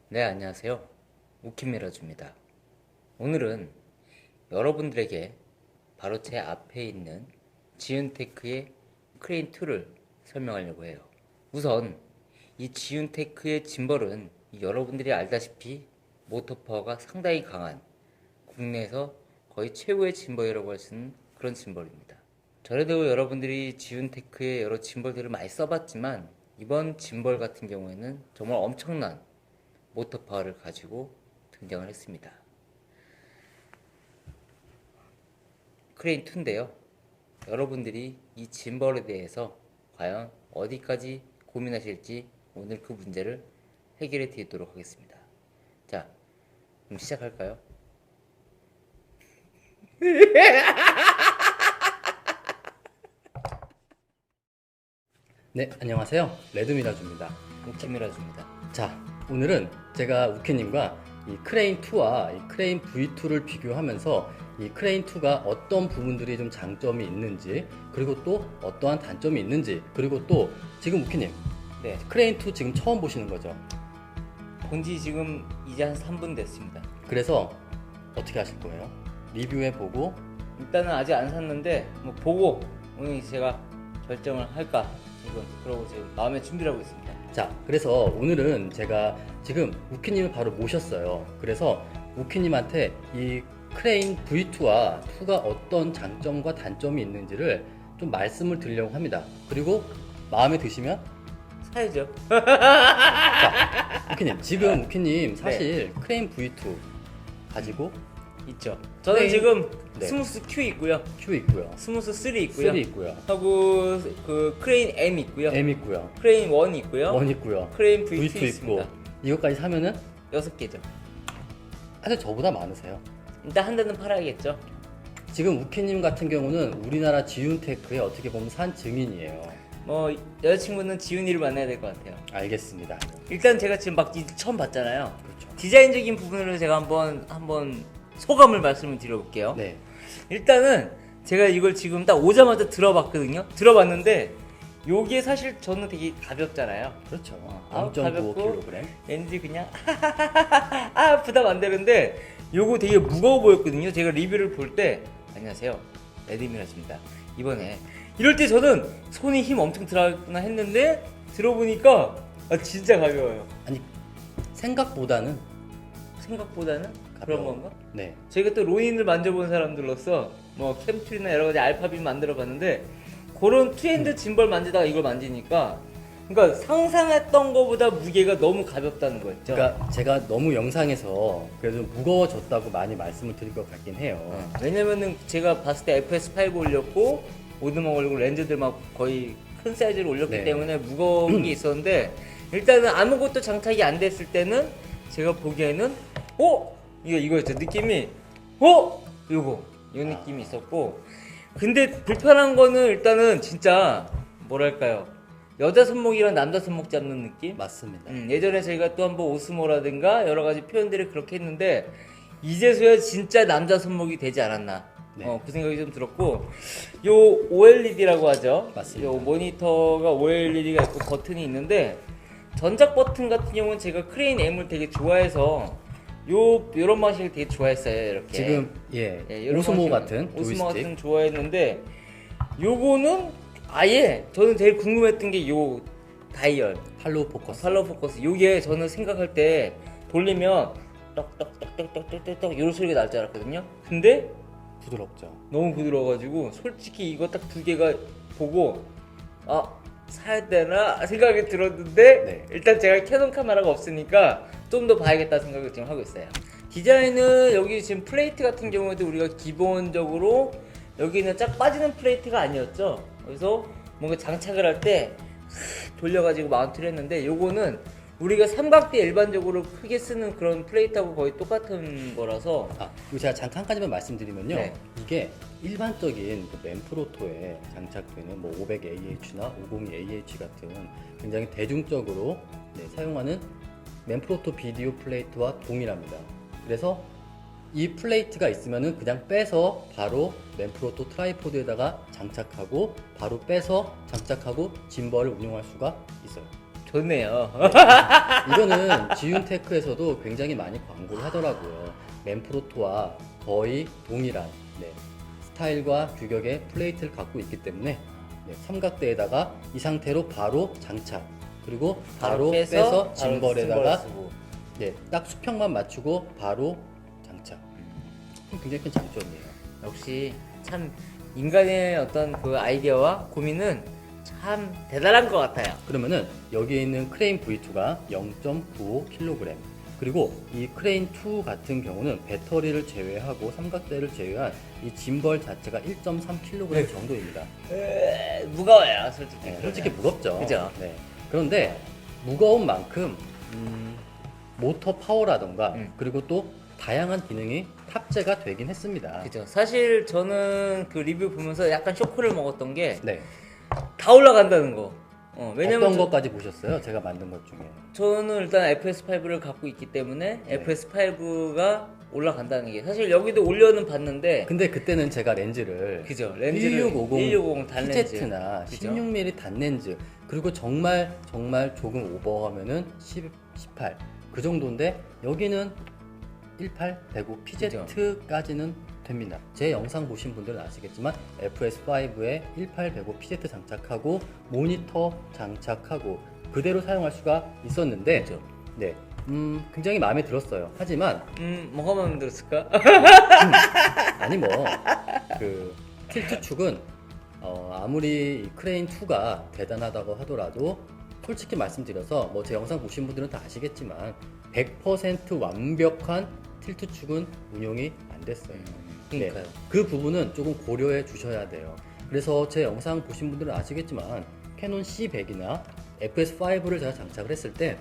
네, 안녕하세요. 우킴미러즈입니다. 오늘은 여러분들에게 바로 제 앞에 있는 지윤테크의 크레인2를 설명하려고 해요. 우선 이 지윤테크의 짐벌은 여러분들이 알다시피 모터파워가 상당히 강한 국내에서 거의 최고의 짐벌이라고 할 수 있는 그런 짐벌입니다. 전에도 여러분들이 지윤테크의 여러 짐벌들을 많이 써봤지만 이번 짐벌 같은 경우에는 정말 엄청난 모터파워를 가지고 등장을 했습니다. 크레인2인데요. 여러분들이 이 짐벌에 대해서 과연 어디까지 고민하실지 오늘 그 문제를 해결해 드리도록 하겠습니다. 자, 그럼 시작할까요? 네, 안녕하세요. 레드미라주입니다. 우킴미러즈입니다. 자, 오늘은 제가 우케님과 이 크레인2와 이 크레인 V2를 비교하면서 이 크레인2가 어떤 부분들이 좀 장점이 있는지, 그리고 또 어떠한 단점이 있는지, 그리고 또 지금 우케님, 네, 크레인2 지금 처음 보시는 거죠? 본지 지금 이제 한 3분 됐습니다. 그래서 어떻게 하실 거예요? 리뷰해보고, 일단은 아직 안 샀는데 뭐 보고 오늘 제가 결정을 할까 지금 그러고 지금 마음의 준비를 하고 있습니다. 자, 그래서 오늘은 제가 지금 우키님을 바로 모셨어요. 그래서 우키님한테 이 크레인 V2와 2가 어떤 장점과 단점이 있는지를 좀 말씀을 드리려고 합니다. 그리고 마음에 드시면, 사야죠. 자, 우키님, 지금 우키님 사실 크레인 V2 가지고 있죠. 저는 크레인- 지금 네. 스무스 Q 있고요. Q 있고요, 스무스 3 있고요. 3 있고요, 하고 그 크레인 M 있고요. M 있고요, 크레인 1 있고요. 1 있고요, 크레인 V2 V2 있고, 있습니다. 이것까지 사면은 6개죠. 사실 저보다 많으세요. 일단 한 대는 팔아야겠죠. 지금 우키님 같은 경우는 우리나라 지윤테크의 어떻게 보면 산 증인이에요. 뭐 여자친구는 지훈이를 만나야 될 것 같아요. 알겠습니다. 일단 제가 지금 막 처음 봤잖아요. 그렇죠. 디자인적인 부분으로 제가 한번 소감을 말씀을 드려볼게요. 네. 일단은 제가 이걸 지금 딱 오자마자 들어봤거든요. 들어봤는데 요게 사실 저는 되게 가볍잖아요. 그렇죠. 아, 0.95kg. 왠지 그냥 부담 안 되는데 요거 되게 무거워 보였거든요. 제가 리뷰를 볼 때 안녕하세요, 레드미라즈입니다. 이번에 이럴 때 저는 손에 힘 엄청 들어가구나 했는데 들어보니까 진짜 가벼워요. 아니, 생각보다는 생각보다는 그런 가벼워. 건가? 네. 제가 또 로닌을 만져본 사람들로서 뭐 캠툴이나 여러 가지 알파빈 만들어봤는데 그런 투핸드 짐벌 만지다가 이걸 만지니까 그러니까 상상했던 것보다 무게가 너무 가볍다는 거였죠. 그러니까 제가 너무 영상에서 그래도 무거워졌다고 많이 말씀을 드릴 것 같긴 해요. 왜냐면은 제가 봤을 때 FS5 올렸고 오드막 올리고 렌즈들 막 거의 큰 사이즈로 올렸기 네. 때문에 무거운 게 있었는데 일단은 아무것도 장착이 안 됐을 때는 제가 보기에는 이거였죠. 느낌이 요거 이 느낌이 있었고 근데 불편한 거는 일단은 진짜 뭐랄까요, 여자 손목이랑 남자 손목 잡는 느낌? 맞습니다. 예전에 저희가 또 한번 오스모라든가 여러 가지 표현들을 그렇게 했는데 이제서야 진짜 남자 손목이 되지 않았나. 네. 그 생각이 좀 들었고 요 OLED라고 하죠. 맞습니다. 요 모니터가 OLED가 있고 버튼이 있는데 전작 버튼 같은 경우는 제가 크레인 M을 되게 좋아해서 요런 방식을 되게 좋아했어요. 이렇게 지금 요런 오스모 방식을, 같은 오스모 조이스틱. 같은 좋아했는데 요거는 아예 저는 제일 궁금했던 게 요 다이얼 팔로우 포커스. 팔로우 포커스 요게 저는 생각할 때 돌리면 떡떡떡떡떡떡떡 이런 소리가 날 줄 알았거든요. 근데 부드럽죠. 너무 부드러워가지고 솔직히 이거 딱 두 개가 보고 사야 되나 생각이 들었는데 네. 일단 제가 캐논 카메라가 없으니까 좀 더 봐야겠다 생각을 지금 하고 있어요. 디자인은 여기 지금 플레이트 같은 경우에도 우리가 기본적으로 여기는 쫙 빠지는 플레이트가 아니었죠. 그래서 뭔가 장착을 할 때 돌려가지고 마운트를 했는데 요거는 우리가 삼각대 일반적으로 크게 쓰는 그런 플레이트하고 거의 똑같은 거라서 이거 제가 잠깐 한 가지만 말씀드리면요. 네. 이게 일반적인 그 맨프로토에 장착되는 뭐 500AH나 502AH 같은 굉장히 대중적으로 사용하는 맨프로토 비디오 플레이트와 동일합니다. 그래서 이 플레이트가 있으면은 그냥 빼서 바로 맨프로토 트라이포드에다가 장착하고 바로 빼서 장착하고 짐벌을 운용할 수가 있어요. 좋네요. 이거는 지윤테크에서도 굉장히 많이 광고를 하더라고요. 맨프로토와 거의 동일한 네, 스타일과 규격의 플레이트를 갖고 있기 때문에 네, 삼각대에다가 이 상태로 바로 장착, 그리고 바로 빼서 짐벌에다가 쓰고. 네, 딱 수평만 맞추고 바로 장착. 굉장히 큰 장점이에요. 역시 참 인간의 어떤 그 아이디어와 고민은 참 대단한 것 같아요. 그러면은 여기에 있는 크레인 V2가 0.95kg, 그리고 이 크레인 2 같은 경우는 배터리를 제외하고 삼각대를 제외한 이 짐벌 자체가 1.3kg 정도입니다. 무거워요, 솔직히. 네, 솔직히 무겁죠. 그죠? 네. 그런데 무거운 만큼 모터 파워라던가 그리고 또 다양한 기능이 탑재가 되긴 했습니다. 그죠. 사실 저는 그 리뷰 보면서 약간 쇼크를 먹었던 게 다 네. 올라간다는 거. 왜냐면 어떤 것까지 보셨어요? 제가 만든 것 중에. 저는 일단 FS5를 갖고 있기 때문에 네. FS5가 올라간다는 게 사실 여기도 올려는 봤는데 근데 그때는 제가 렌즈를 그죠. 렌즈를 1650 단렌즈 PZ나 그죠? 16mm 단렌즈, 그리고 정말 조금 오버하면은 18 그 정도인데 여기는 18 105 PZ까지는 됩니다. 제 영상 보신 분들은 아시겠지만 FS5에 18 105 PZ 장착하고 모니터 장착하고 그대로 사용할 수가 있었는데 그죠. 네, 굉장히 마음에 들었어요. 하지만 뭐가 마음에 들었을까? 아니 뭐 그 틸트 축은 아무리 이 크레인 2가 대단하다고 하더라도 솔직히 말씀드려서 뭐 제 영상 보신 분들은 다 아시겠지만 100% 완벽한 틸트 축은 운용이 안 됐어요. 그러니까요. 네, 그 부분은 조금 고려해 주셔야 돼요. 그래서 제 영상 보신 분들은 아시겠지만 캐논 C100이나 FS5를 제가 장착을 했을 때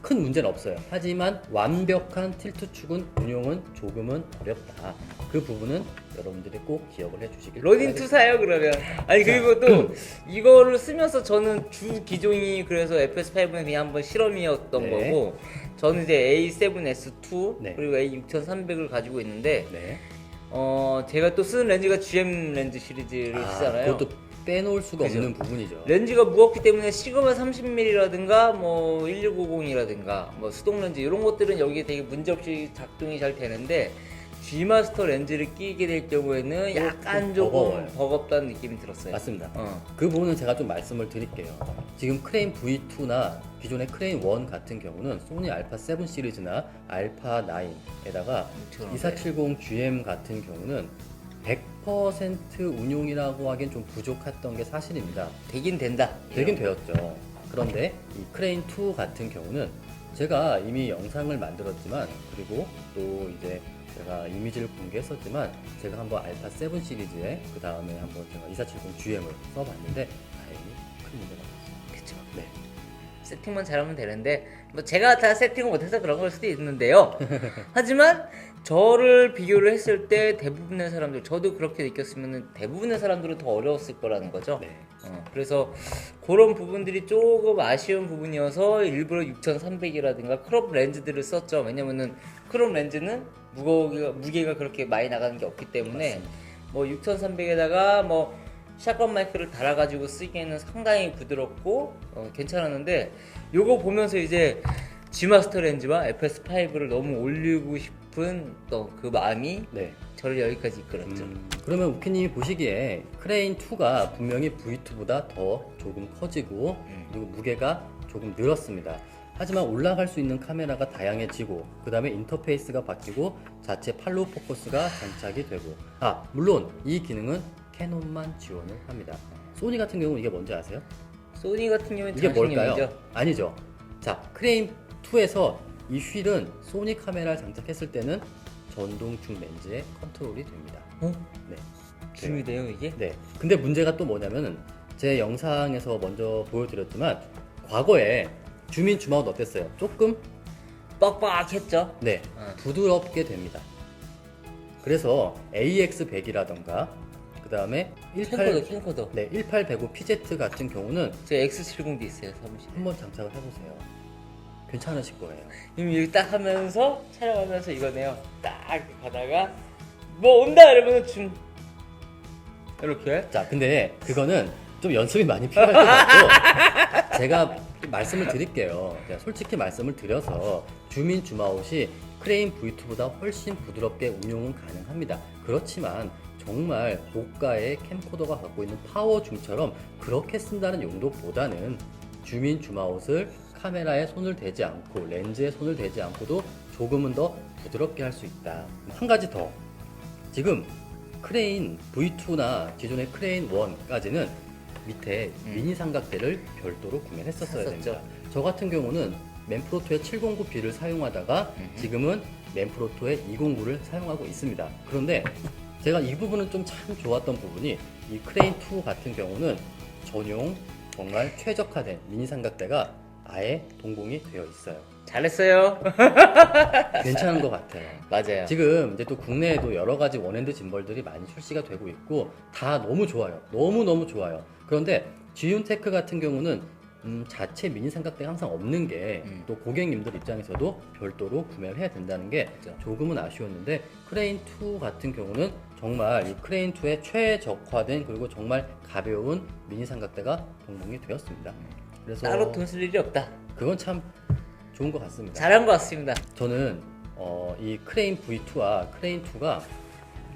큰 문제는 없어요. 하지만 완벽한 틸트 축은 운용은 조금은 어렵다. 그 부분은 여러분들이 꼭 기억을 해주시길 러닝 투 사요 그러면. 아니 그리고 또 이거를 쓰면서 저는 주 기종이 그래서 FS5는 그냥 한번 실험이었던 네. 거고 저는 이제 A7S2 네. 그리고 A6300을 가지고 있는데 네. 제가 또 쓰는 렌즈가 GM 렌즈 시리즈를 쓰잖아요. 그것도 빼놓을 수가 그죠. 없는 부분이죠. 렌즈가 무겁기 때문에 시그마 30mm라든가 뭐 1650이라든가 뭐 수동 렌즈 이런 것들은 여기에 되게 문제없이 작동이 잘 되는데 G마스터 렌즈를 끼게 될 경우에는 약간 좀 조금 버거워요. 버겁다는 느낌이 들었어요. 맞습니다. 어. 그 부분은 제가 좀 말씀을 드릴게요. 지금 크레인 V2나 기존의 크레인 1 같은 경우는 소니 알파 7 시리즈나 알파 9에다가 2470 GM 같은 경우는 100% 운용이라고 하기엔 좀 부족했던 게 사실입니다. 되긴 된다. 되긴 되었죠. 그런데 이 크레인 2 같은 경우는 제가 이미 영상을 만들었지만, 그리고 또 이제 제가 이미지를 공개했었지만, 제가 한번 알파 7 시리즈에 그 다음에 한번 제가 2470 GM을 써봤는데 다행히 큰 문제가 없었어요. 그쵸. 네. 세팅만 잘하면 되는데 뭐 제가 다 세팅을 못해서 그런 걸 수도 있는데요. 하지만 저를 비교를 했을 때 대부분의 사람들, 저도 그렇게 느꼈으면 대부분의 사람들은 더 어려웠을 거라는 거죠. 네. 그래서 그런 부분들이 조금 아쉬운 부분이어서 일부러 6300이라든가 크롭 렌즈들을 썼죠. 왜냐면은 크롭 렌즈는 무게가 그렇게 많이 나가는 게 없기 때문에 맞습니다. 뭐 6300에다가 뭐 샷건 마이크를 달아가지고 쓰기에는 상당히 부드럽고 괜찮았는데 요거 보면서 이제 G마스터 렌즈와 FS5를 너무 올리고 싶은 또 그 마음이 네. 저를 여기까지 이끌었죠. 그러면 우키님이 보시기에 크레인 2가 분명히 V2보다 더 조금 커지고 그리고 무게가 조금 늘었습니다. 하지만 올라갈 수 있는 카메라가 다양해지고 그 다음에 인터페이스가 바뀌고 자체 팔로우 포커스가 장착이 되고 물론 이 기능은 캐논만 지원을 합니다. 소니 같은 경우는 이게 뭔지 아세요? 소니 같은 경우는 이게 뭘까요? 장식용이죠. 아니죠. 자, 크레인 2에서 이 휠은 소니 카메라를 장착했을 때는 전동 줌 렌즈에 컨트롤이 됩니다. 네. 줌이 돼요 이게? 네. 근데 문제가 또 뭐냐면은 제 영상에서 먼저 보여드렸지만 과거에 줌인 줌아웃 어땠어요? 조금 뻑뻑했죠. 네 부드럽게 됩니다. 그래서 AX100이라던가 그 다음에 캠코더. 네, 18105 PZ 같은 경우는 저 X70도 있어요 사무실에. 한번 장착을 해보세요. 괜찮으실 거예요. 지금 여기 딱 하면서 촬영하면서 이거네요. 딱 이렇게 가다가 뭐 온다 이러면 줌 이렇게. 자, 근데 그거는 좀 연습이 많이 필요할 것 같고 제가 좀 말씀을 드릴게요. 제가 솔직히 말씀을 드려서 주민 줌아웃이 크레인 V2보다 훨씬 부드럽게 운용은 가능합니다. 그렇지만 정말 고가의 캠코더가 갖고 있는 파워 줌처럼 그렇게 쓴다는 용도보다는 주민 줌아웃을 카메라에 손을 대지 않고 렌즈에 손을 대지 않고도 조금은 더 부드럽게 할 수 있다. 한 가지 더. 지금 크레인 V2나 기존의 크레인 1까지는 밑에 미니 삼각대를 별도로 구매를 했었어야 샀었죠. 됩니다. 저 같은 경우는 맨프로토의 709B를 사용하다가 지금은 맨프로토의 209를 사용하고 있습니다. 그런데 제가 이 부분은 좀 참 좋았던 부분이 이 크레인 2 같은 경우는 전용 정말 최적화된 미니 삼각대가 아예 동봉이 되어 있어요. 잘했어요. 괜찮은 것 같아요. 맞아요. 지금 이제 또 국내에도 여러 가지 원핸드 짐벌들이 많이 출시가 되고 있고 다 너무 좋아요. 너무 좋아요. 그런데 지윤테크 같은 경우는 자체 미니 삼각대가 항상 없는 게 또 고객님들 입장에서도 별도로 구매를 해야 된다는 게 그렇죠. 조금은 아쉬웠는데 크레인 2 같은 경우는 정말 이 크레인 2의 최적화된 그리고 정말 가벼운 미니 삼각대가 동봉이 되었습니다. 그래서 따로 돈 쓸 일이 없다. 그건 참 좋은 것 같습니다. 잘한 것 같습니다. 저는 이 크레인 V2와 크레인 2가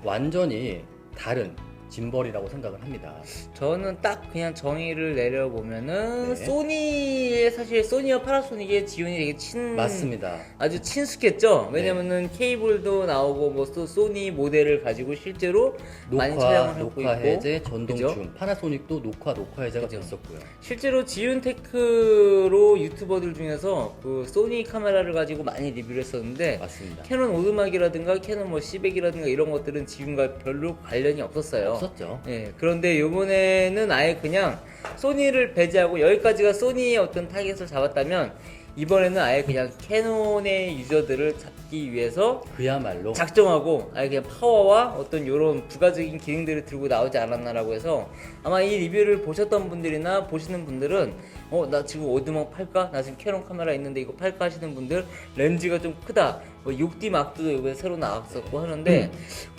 완전히 다른 짐벌이라고 생각을 합니다. 저는 딱 그냥 정의를 내려보면은 네. 소니의 사실 소니와 파나소닉의 지원이 되게 맞습니다. 아주 친숙했죠. 네. 왜냐면은 케이블도 나오고 뭐 또 소니 모델을 가지고 실제로 많이 촬영을 하고 녹화 있고 해제, 전동줌, 그죠? 파나소닉도 녹화 해제가 그죠. 됐었고요. 실제로 지윤테크로 유튜버들 중에서 그 소니 카메라를 가지고 많이 리뷰를 했었는데 맞습니다. 캐논 오드막이라든가 캐논 뭐 C100이라든가 이런 것들은 지금과 별로 관련이 없었어요. 없었죠. 예, 그런데 요번에는 아예 그냥 소니를 배제하고 여기까지가 소니의 어떤 타겟을 잡았다면 이번에는 아예 그냥 캐논의 유저들을 잡기 위해서 그야말로 작정하고 아예 그냥 파워와 어떤 요런 부가적인 기능들을 들고 나오지 않았나라고 해서 아마 이 리뷰를 보셨던 분들이나 보시는 분들은 나 지금 오드막 팔까? 나 지금 캐논 카메라 있는데 이거 팔까 하시는 분들 렌즈가 좀 크다 뭐 6D 막도 이번에 새로 나왔었고 하는데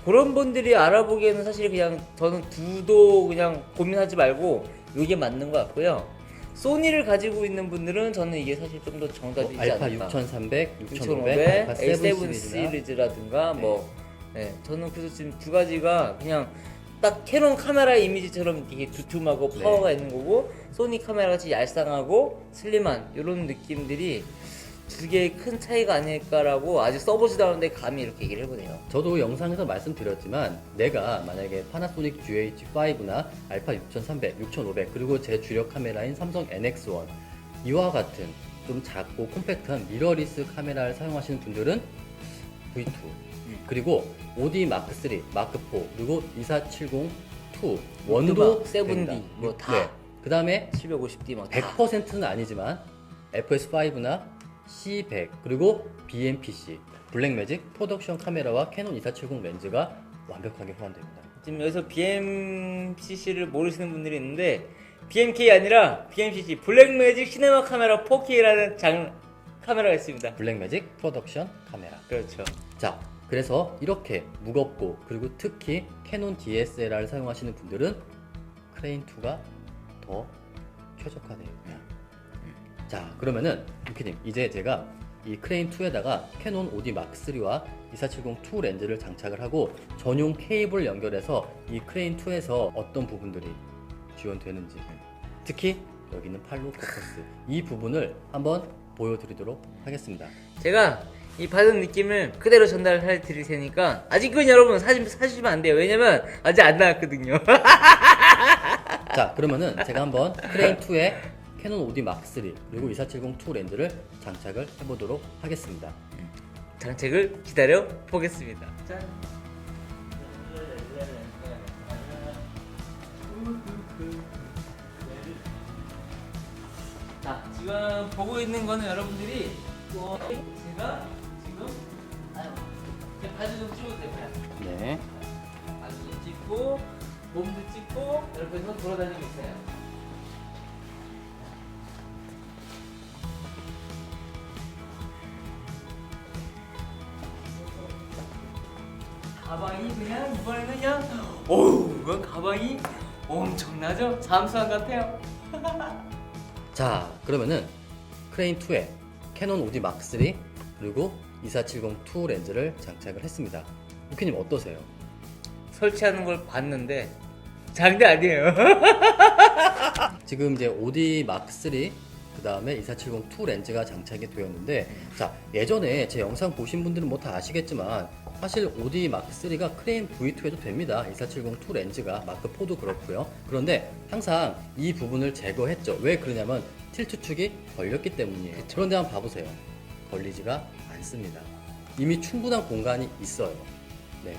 그런 분들이 알아보기에는 사실 그냥 저는 두도 그냥 고민하지 말고 이게 맞는 것 같고요. 소니를 가지고 있는 분들은 저는 이게 사실 좀 더 정답이지 알파 않을까. 6300, 6500, 6500, 알파 7 A7 시리즈나 시리즈라든가 네. 뭐 저는 그래서 지금 두 가지가 그냥 딱 캐논 카메라 이미지처럼 되게 두툼하고 네. 파워가 있는 거고 소니 카메라 같이 얄쌍하고 슬림한 이런 느낌들이 두 개의 큰 차이가 아닐까라고 아직 써보지도 않았는데 감히 이렇게 얘기를 해보네요. 저도 영상에서 말씀드렸지만 내가 만약에 파나소닉 GH5나 알파 6300, 6500 그리고 제 주력 카메라인 삼성 NX1 이와 같은 좀 작고 콤팩트한 미러리스 카메라를 사용하시는 분들은 V2 그리고 OD 마크3, 마크4 그리고 2470 2 원도 7D 뭐 다. 그 다음에 750D 뭐 다. 100%는 아니지만 FS5나 C100 그리고 BMPC 블랙매직 프로덕션 카메라와 캐논 2470 렌즈가 완벽하게 호환됩니다. 지금 여기서 BMCC를 모르시는 분들이 있는데 BMK 아니라 BMCC 블랙매직 시네마 카메라 4K라는 카메라가 있습니다. 블랙매직 프로덕션 카메라. 그렇죠. 자, 그래서 이렇게 무겁고 그리고 특히 캐논 DSLR을 사용하시는 분들은 크레인2가 더 최적화되어있다. 자, 그러면은 유키님 이제 제가 이 크레인2에다가 캐논 OD 마크3와 2470 2 렌즈를 장착을 하고 전용 케이블 연결해서 이 크레인2에서 어떤 부분들이 지원되는지 특히 여기 있는 팔로 포커스 이 부분을 한번 보여드리도록 하겠습니다. 제가 이 받은 느낌을 그대로 전달해 드릴 테니까 아직은 여러분 사시면 안 돼요. 왜냐면 아직 안 나왔거든요. 자, 그러면은 제가 한번 크레인2에 캐논 OD 마크3 그리고 2470 2 렌즈를 장착을 해보도록 하겠습니다. 장착을 기다려 보겠습니다. 짠. 자, 지금 보고 있는 거는 여러분들이 제가 지금 제 바지 좀 찍어도 될까요? 네. 바지 좀 찍고 몸도 찍고 이렇게 해서 돌아다니고 있어요. 가방이 그냥 이번에는 그냥 어우 이건 가방이 엄청나죠? 잠수함 같아요. 자, 그러면은 크레인 2에 캐논 OD mark3 그리고 2470-2 렌즈를 장착을 했습니다. 우키님 어떠세요? 설치하는 걸 봤는데 장난 아니에요. 지금 이제 OD mark3 그 다음에 2470-2 렌즈가 장착이 되었는데 자 예전에 제 영상 보신 분들은 뭐 다 아시겠지만 사실 OD mark3가 크레인 V2에도 됩니다. 2470-2 렌즈가 마크4도 그렇고요. 그런데 항상 이 부분을 제거했죠. 왜 그러냐면 틸트 축이 걸렸기 때문이에요. 그런데 한번 봐보세요. 걸리지가 않습니다. 이미 충분한 공간이 있어요. 네,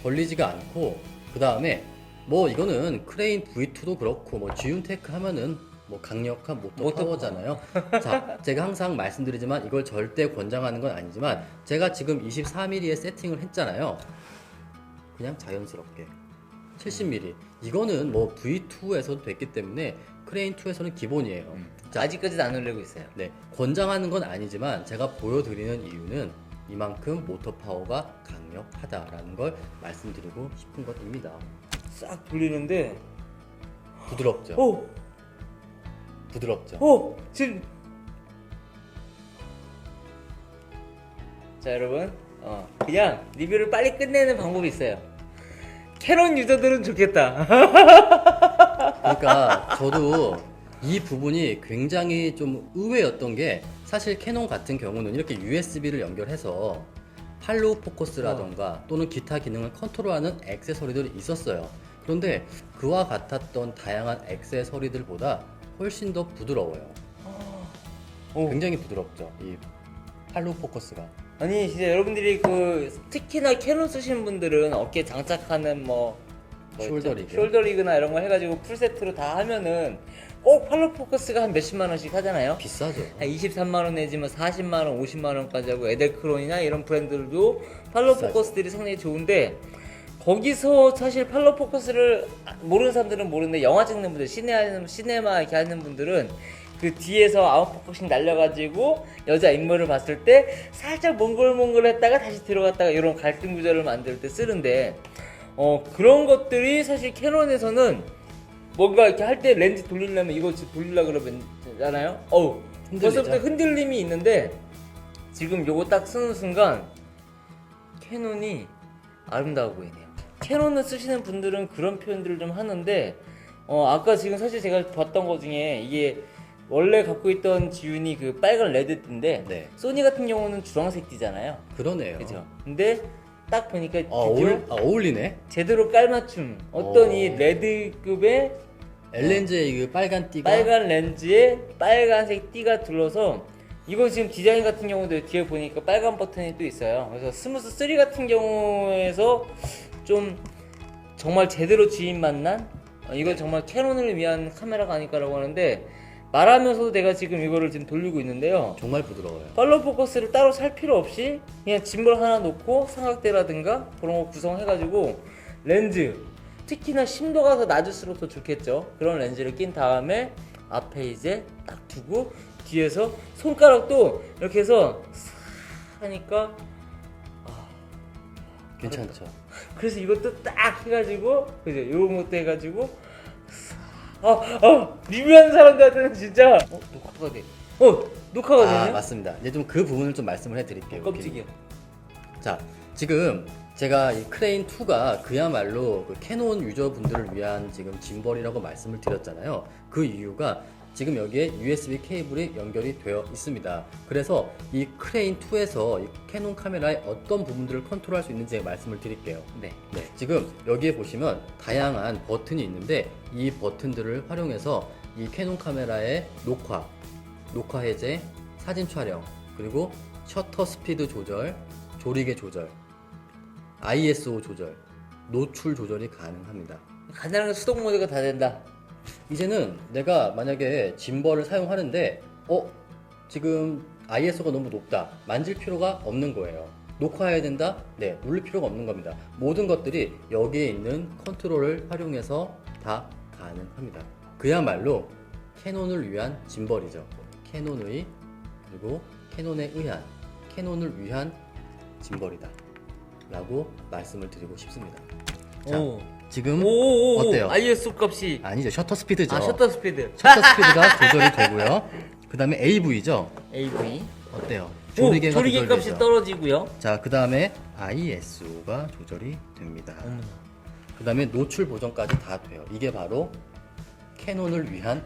걸리지가 않고 그 다음에 뭐 이거는 크레인 V2도 그렇고 뭐 지윤테크 하면은 뭐 강력한 모터 파워잖아요. 자, 제가 항상 말씀드리지만 이걸 절대 권장하는 건 아니지만 제가 지금 24mm에 세팅을 했잖아요. 그냥 자연스럽게 70mm. 이거는 뭐 V2에서도 됐기 때문에 크레인 2에서는 기본이에요. 자, 아직까지도 안 올리고 있어요. 네, 권장하는 건 아니지만 제가 보여드리는 이유는 이만큼 모터 파워가 강력하다라는 걸 말씀드리고 싶은 것입니다. 싹 돌리는데 부드럽죠? 오! 부드럽죠? 오! 지금 자 여러분 그냥 리뷰를 빨리 끝내는 방법이 있어요. 캐논 유저들은 좋겠다. 그러니까 저도 이 부분이 굉장히 좀 의외였던 게 사실 캐논 같은 경우는 이렇게 USB를 연결해서 팔로우 포커스라던가 또는 기타 기능을 컨트롤하는 액세서리들이 있었어요. 그런데 그와 같았던 다양한 액세서리들보다 훨씬 더 부드러워요. 오. 굉장히 부드럽죠. 이 팔로우 포커스가. 아니 진짜 여러분들이 특히나 캐논 쓰시는 분들은 어깨 장착하는 숄더 리그. 숄더 리그나 이런 거 해가지고 풀세트로 다 하면은 꼭 팔로우 포커스가 한 몇십만 원씩 하잖아요. 비싸죠. 한 23만 원 내지만 40만 원, 50만 원까지 하고 에델크론이나 이런 브랜드들도 팔로우 비싸죠. 포커스들이 상당히 좋은데 거기서 사실 팔로우 포커스를 모르는 사람들은 모르는데 영화 찍는 분들, 시네마 이렇게 하는 분들은 그 뒤에서 아웃포커싱 날려가지고 여자 인물을 봤을 때 살짝 몽글몽글했다가 다시 들어갔다가 이런 갈등 구조를 만들 때 쓰는데 그런 것들이 사실 캐논에서는 뭔가 이렇게 할 때 렌즈 돌리려면 이거 돌리려 그러면 잖아요. 벌써부터 흔들림이 있는데 지금 요거 딱 쓰는 순간 캐논이 아름다워 보이네요. 캐논을 쓰시는 분들은 그런 표현들을 좀 하는데 아까 지금 사실 제가 봤던 거 중에 이게 원래 갖고 있던 지윤이 그 빨간 레드띠인데 네. 소니 같은 경우는 주황색 띠잖아요. 그러네요. 그죠? 근데 딱 보니까 어울리네. 제대로 깔맞춤 어떤 이 레드급의 엘렌즈의 그 빨간 띠가 빨간 렌즈에 빨간색 띠가 둘러서 이거 지금 디자인 같은 경우도 뒤에 보니까 빨간 버튼이 또 있어요. 그래서 스무스 3 같은 경우에서 좀 정말 제대로 주인 만난 이건 정말 캐논을 위한 카메라가 아닐까라고 하는데 말하면서도 내가 지금 이거를 지금 돌리고 있는데요. 정말 부드러워요. 팔로우 포커스를 따로 살 필요 없이 그냥 짐볼 하나 놓고 삼각대라든가 그런 거 구성해가지고 렌즈 특히나 심도가 더 낮을수록 더 좋겠죠. 그런 렌즈를 낀 다음에 앞에 이제 딱 두고 뒤에서 손가락도 이렇게 해서 싹 하니까 괜찮죠. 그래서 이것도 딱 해가지고 그죠? 요런 것도 해가지고 리뷰하는 사람들한테는 진짜 녹화가 돼. 녹화가 되네. 맞습니다. 이제 좀 그 부분을 좀 말씀을 해드릴게요. 깜짝이야. 자, 지금 제가 이 크레인 2가 그야말로 그 캐논 유저분들을 위한 지금 짐벌이라고 말씀을 드렸잖아요. 그 이유가 지금 여기에 USB 케이블이 연결이 되어 있습니다. 그래서 이 크레인 2에서 이 캐논 카메라의 어떤 부분들을 컨트롤할 수 있는지 말씀을 드릴게요. 네. 지금 여기에 보시면 다양한 버튼이 있는데 이 버튼들을 활용해서 이 캐논 카메라의 녹화 해제, 사진 촬영, 그리고 셔터 스피드 조절, 조리개 조절, ISO 조절, 노출 조절이 가능합니다. 간단하게 수동 모드가 다 된다. 이제는 내가 만약에 짐벌을 사용하는데 지금 ISO가 너무 높다. 만질 필요가 없는 거예요. 녹화해야 된다? 네, 누를 필요가 없는 겁니다. 모든 것들이 여기에 있는 컨트롤을 활용해서 다 가능합니다. 그야말로 캐논을 위한 짐벌이죠. 캐논의 그리고 캐논에 의한 캐논을 위한 짐벌이다 라고 말씀을 드리고 싶습니다. 자, 지금 어때요? ISO 값이 아니죠, 셔터 스피드죠. 셔터 스피드. 셔터 스피드가 조절이 되고요. 그 다음에 AV죠. AV. 어때요? 오, 조리개가 조리개 값이 조절되죠? 떨어지고요. 자, 그 다음에 ISO가 조절이 됩니다. 어머나. 그 다음에 노출 보정까지 다 돼요. 이게 바로 캐논을 위한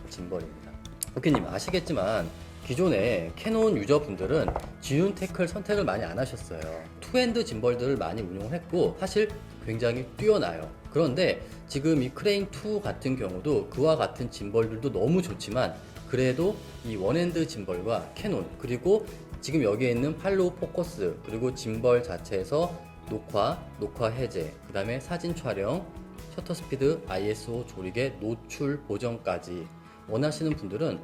짐벌입니다. 오케이님 아시겠지만 기존에 캐논 유저분들은 지운 태클 선택을 많이 안 하셨어요. 투핸드 짐벌들을 많이 운용을 했고 사실 굉장히 뛰어나요. 그런데 지금 이 크레인 2 같은 경우도 그와 같은 짐벌들도 너무 좋지만 그래도 이 원핸드 짐벌과 캐논 그리고 지금 여기에 있는 팔로우 포커스 그리고 짐벌 자체에서 녹화 해제 그 다음에 사진 촬영 셔터 스피드 ISO 조리개 노출 보정까지 원하시는 분들은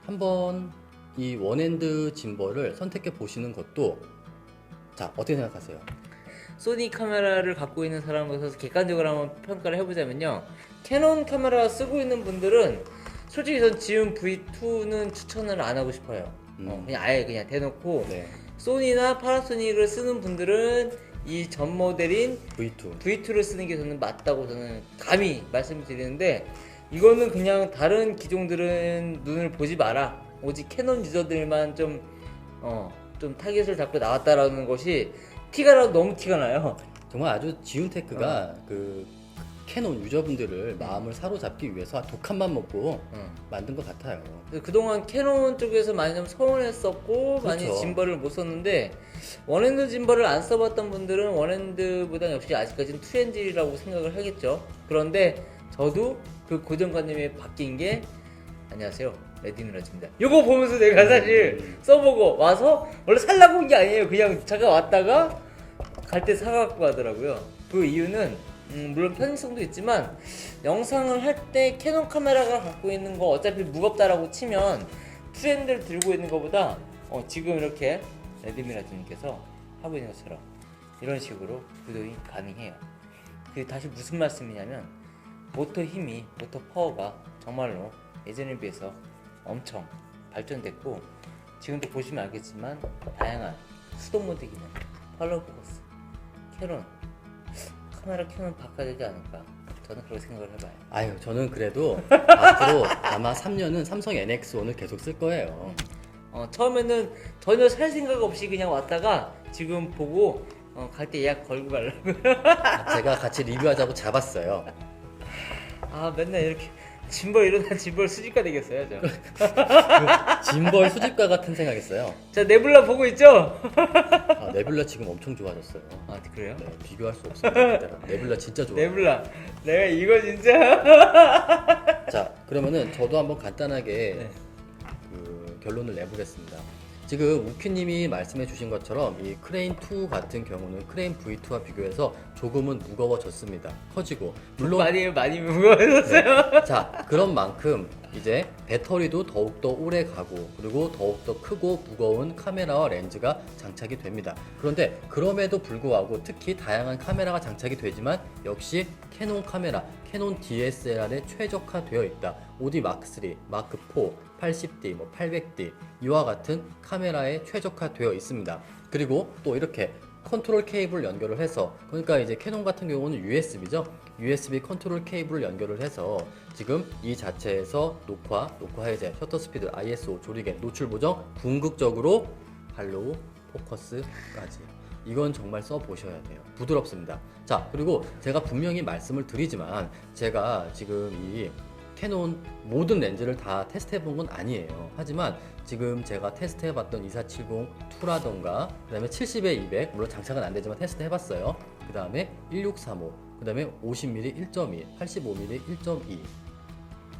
한번 이 원핸드 짐벌을 선택해 보시는 것도 자 어떻게 생각하세요? 소니 카메라를 갖고 있는 사람으로서 객관적으로 한번 평가를 해보자면요. 캐논 카메라 쓰고 있는 분들은 솔직히 전 지금 V2는 추천을 안 하고 싶어요. 그냥 아예 그냥 대놓고 네. 소니나 파나소닉을 쓰는 분들은 이 전 모델인 V2 V2를 쓰는 게 저는 맞다고 저는 감히 말씀드리는데 이거는 그냥 다른 기종들은 눈을 보지 마라. 오직 캐논 유저들만 좀 타겟을 잡고 나왔다라는 것이 티가 나도 너무 티가 나요. 정말 아주 지운 테크가 그 캐논 유저분들을 마음을 사로잡기 위해서 독한만 먹고 만든 것 같아요. 그래서 그동안 캐논 쪽에서 많이 좀 서운했었고 많이 그렇죠. 짐벌을 못 썼는데 원핸드 짐벌을 안 써봤던 분들은 원핸드보다 역시 아직까지는 투핸드라고 생각을 하겠죠. 그런데 저도 그 고정관념이 바뀐 게 안녕하세요 레디미러즈입니다. 요거 보면서 내가 사실 써보고 와서 원래 살라고 온 게 아니에요. 그냥 잠깐 왔다가 갈 때 사갖고 가더라고요. 그 이유는 물론 편의성도 있지만 영상을 할 때 캐논 카메라가 갖고 있는 거 어차피 무겁다라고 치면 투핸드를 들고 있는 것보다 지금 이렇게 레드미라님께서 하고 있는 것처럼 이런 식으로 구동이 가능해요. 그게 다시 무슨 말씀이냐면 모터 힘이 모터 파워가 정말로 예전에 비해서 엄청 발전됐고 지금도 보시면 알겠지만 다양한 수동 모드 기능, 팔로우 포커스, 캐논 카메라 켜는 바꿔야 되지 않을까 저는 그렇게 생각을 해봐요. 아유 저는 그래도 앞으로 아마 3년은 삼성 NX1을 계속 쓸 거예요. 처음에는 전혀 살 생각 없이 그냥 왔다가 지금 보고 갈 때 예약 걸고 가려고. 제가 같이 리뷰하자고 잡았어요. 아 맨날 이렇게 짐벌 이러다 짐벌 수집가 되겠어요 저. 짐벌 수집가 같은 생각했어요. 자 네블라 보고 있죠? 아, 네뷸라 지금 엄청 좋아졌어요. 아 그래요? 네, 비교할 수 없습니다. 네뷸라 진짜 좋아요. 네블라 내가 이거 진짜 자 그러면은 저도 한번 간단하게 네. 그 결론을 내보겠습니다. 지금 우키님이 말씀해주신 것처럼 이 크레인 2 같은 경우는 크레인 V2와 비교해서 조금은 무거워졌습니다. 커지고 물론 많이 무거워졌어요. 네. 자 그런 만큼 이제 배터리도 더욱더 오래 가고 그리고 더욱더 크고 무거운 카메라와 렌즈가 장착이 됩니다. 그런데 그럼에도 불구하고 특히 다양한 카메라가 장착이 되지만 역시 캐논 카메라, 캐논 DSLR에 최적화되어 있다. OD Mark3, Mark4, 80D, 800D 이와 같은 카메라에 최적화되어 있습니다. 그리고 또 이렇게 컨트롤 케이블 연결을 해서 그러니까 이제 캐논 같은 경우는 USB죠. USB 컨트롤 케이블을 연결을 해서 지금 이 자체에서 녹화 해제, 셔터 스피드, ISO, 조리개, 노출 보정 궁극적으로 팔로우, 포커스까지 이건 정말 써보셔야 돼요. 부드럽습니다. 자 그리고 제가 분명히 말씀을 드리지만 제가 지금 이 캐논 모든 렌즈를 다 테스트해 본 건 아니에요. 하지만 지금 제가 테스트 해봤던 2470-2라던가 그 다음에 70-200 물론 장착은 안 되지만 테스트 해봤어요. 그 다음에 1635 그 다음에 50mm 1.2 85mm 1.2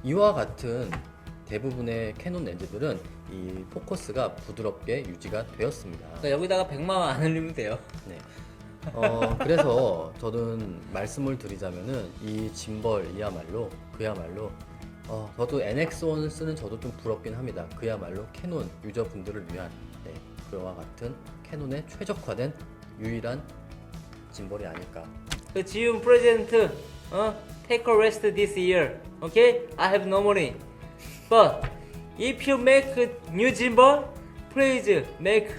이와 같은 대부분의 캐논 렌즈들은 이 포커스가 부드럽게 유지가 되었습니다. 그러니까 여기다가 100만 원 안 흘리면 돼요. 네. 그래서 저는 말씀을 드리자면은 이 짐벌이야말로 그야말로 저도 NX1을 쓰는 저도 좀 부럽긴 합니다. 그야말로 캐논 유저분들을 위한 그와 같은 캐논에 최적화된 유일한 짐벌이 아닐까. 그 지금 프레젠트 take a rest this year. Okay? I have no money. But if you make a new gimbal, please make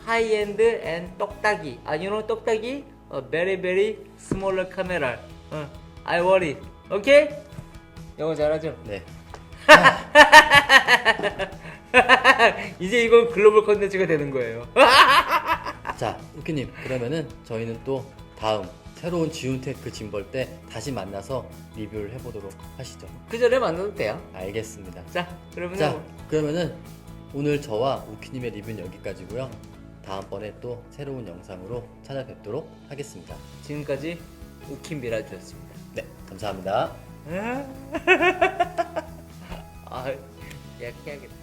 high-end and 똑딱이. You know 똑딱이? Very very smaller camera. I worry. Okay? 영어 잘하죠? 네. 이제 이건 글로벌 컨텐츠가 되는 거예요. 자, 우키님 그러면은 저희는 또 다음 새로운 지운테크 짐벌 때 다시 만나서 리뷰를 해보도록 하시죠. 그 전에 만나도 돼요. 알겠습니다. 자, 그러면 자, 그러면은 오늘 저와 우키님의 리뷰는 여기까지고요. 다음번에 또 새로운 영상으로 찾아뵙도록 하겠습니다. 지금까지 우킴비라주였습니다. 네, 감사합니다. 아, 예약해야겠다.